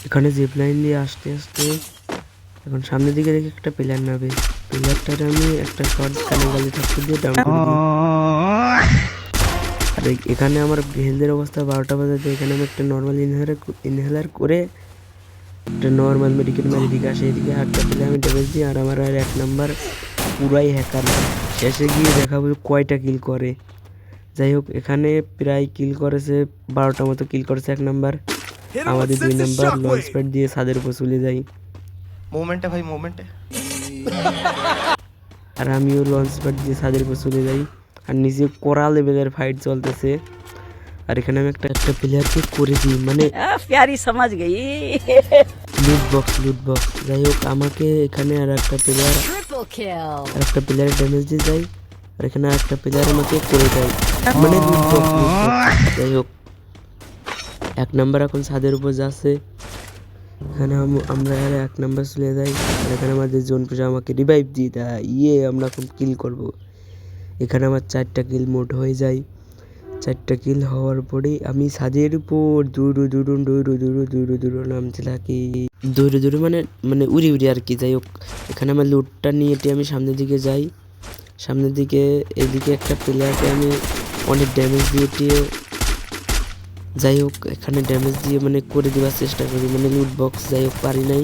এখানে zip line দিয়ে আসতে আসতে এখন সামনের দিকে দেখে একটা পিলার নামবে। পিলারটারে আমি একটা শর্ট কানে গালি থাকতে দিয়ে ডাউন করে দিই। আর এখানে আমার হেলথের অবস্থা 12টা বাজাতে এখানে আমি একটা নর্মাল ইনহেলার করে একটা নর্মাল মেডিকেল মারি দিকে আসে, এদিকে একটা পেলে আমি ড্যামেজ দিই। আর আমার আর 1 নাম্বার পুরাই হ্যাকার, শেষে গিয়ে দেখাবো কয়টা কিল করে। যাই হোক, এখানে প্রায় কিল করেছে 12টা মতো কিল করেছে 1 নাম্বার। আমাদের 2 নাম্বার লঞ্চ প্যাড দিয়ে ছাদের উপর চলে যাই। মোমেন্টে ভাই মোমেন্টে। আর আমিও লঞ্চ প্যাড দিয়ে ছাদের উপর চলে যাই। আর নিচে কোরা লেভেলের ফাইট চলতেছে। আর এখানে আমি একটা প্লেয়ারকে করে দিই, মানে प्यारी समझ गई। লুট বক্স। যাই হোক, আমাকে এখানে আর একটা প্লেয়ারের ড্যামেজ দিয়ে যায়। আর এখানে আর একটা প্লেয়ার আমাকে করে দেয়, মানে লুট বক্স। যাই হোক, 1 নাম্বার এখন ছাদের উপর যাচ্ছে। এখানে আমরা আর 1 নাম্বার চলে যাই। আর এখানে আমাদের জোন পুষে আমাকে রিভাইভ দিয়ে দেয়। আমরা এখন কিল করব। এখানে আমার 4টা কিল মোট হয়ে যায়। 4টা কিল হওয়ার পরে আমি ছাদের উপর দূর নামতে থাকি। দূর মানে উড়ি আর কি। যাই হোক, এখানে আমার লুটটা নিয়ে আমি সামনের দিকে যাই। সামনের দিকে এদিকে একটা প্লেয়ারকে আমি অনেক ড্যামেজ দিয়ে যাই হোক, এখানে ড্যামেজ দিয়ে মানে করে দেওয়ার চেষ্টা করি, মানে লুট বক্স। যাই হোক, পারি নাই।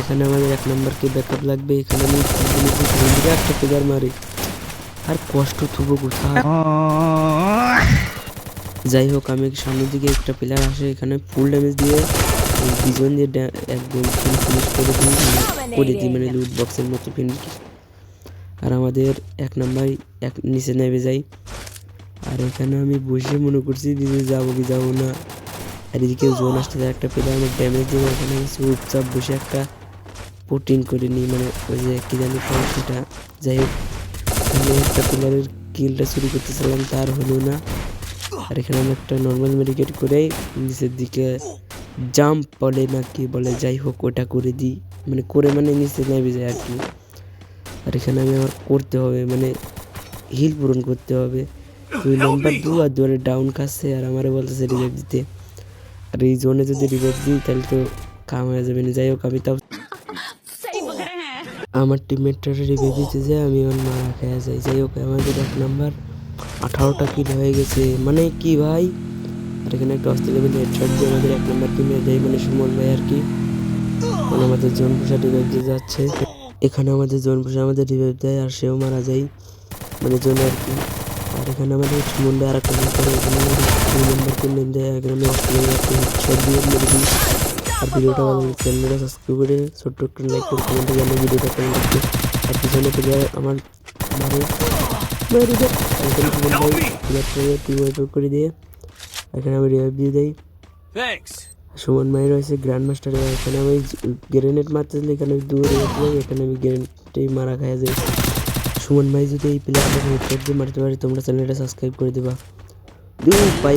এখানে আমাদের 1 নাম্বারকে ব্যাকআপ লাগবে। এখানে আমি একটা প্লেয়ার মারি, আর কষ্ট থুবো কোথায়। যাই হোক, আমি সামনের দিকে একটা প্লেয়ার আসে, এখানে ফুল ড্যামেজ দিয়ে দুজন যে একদম ফিনিশ করে দিই, মানে লুট বক্সের মতো ফিনিশ। আর আমাদের 1 নাম্বার নিচে নেমে যাই। আর এখানে আমি বসে মনে করছি দিদি যাবো কি যাবো না। আর এদিকে জোন আসতে যায়, একটা প্লেয়ার আমার ড্যামেজ দিয়ে ওখানে চুপচাপ বসে একটা পোটিং করে নিই, মানে ওই যে কি জানি সেটা। যাই হোক, আমি একটা প্লেয়ারের কিলটা চুরি করতেছিলাম, তার হলো না। আর এখানে আমি একটা নর্মাল মেডিকেট করেই নিচের দিকে জাম্প বলে না কি বলে, যাই হোক ওটা করে দিই, মানে নিচে নেমে যায় আর কি। আর এখানে আমি আমার করতে হবে, মানে হিল পূরণ করতে হবে। 2 নাম্বার 2 আর 2 ডাউন খাচ্ছে, আর আমারে বলতেছে রিভাইভ দিতে। আর এই জোনে যদি রিভাইভ দিই তাহলে তো কাম হয়ে যাবে না। যাই হোক, আমি তাও আমার টিমমেটটা রিভাইভ দিতে যায়, আমি আমার মারা খেয়ে যাই। যাই হোক, আমাদের 1 নাম্বার 18টা কিল হয়ে গেছে, মানে কি ভাই। আর এখানে একটা অস্ত্র লেভেল হেডশট দিয়ে আমাদের 1 নাম্বার টিমে দেয়, মানে সুমন ভাই আর কি। মানে আমাদের জোন পোষা রিভাইভ দিয়ে যাচ্ছে। এখানে আমাদের জোন পোষা আমাদের রিভাইভ দেয়, আর সেও মারা যায়, মানে জোনে আর কি। আর এখানে আমাদের সুমন ভাই আর একটা কিল করে, এখানে আমাদের 2 নাম্বারকে নেম দেয়। এখানে আমি অস্ত্র লেভেল একটা হেডশট দিয়ে মেরে দিই। আর ভিডিওটা ভালো লাগলে চ্যানেলটা সাবস্ক্রাইব করে ছোট্ট একটা লাইক করে কমেন্টে জানিয়ে ভিডিওটা কেমন লাগছে। আর পিছনে প্লেয়ার আমার করে দিয়ে এখানে আমি রিভাইভ দিয়ে দেই। সুমন ভাই রয়েছে গ্র্যান্ড মাস্টার। এখানে আমি গ্রেনেড মারতেছিলাম, এখানে দূরে যাই, এখানে আমি গ্রেনেডটাই মারা খাওয়া যাই। সুমন ভাই যদি এই প্লেয়ারটাকে হেডশট দিয়ে মারতে পারে, তোমরা চ্যানেলটা সাবস্ক্রাইব করে দেবা। পাই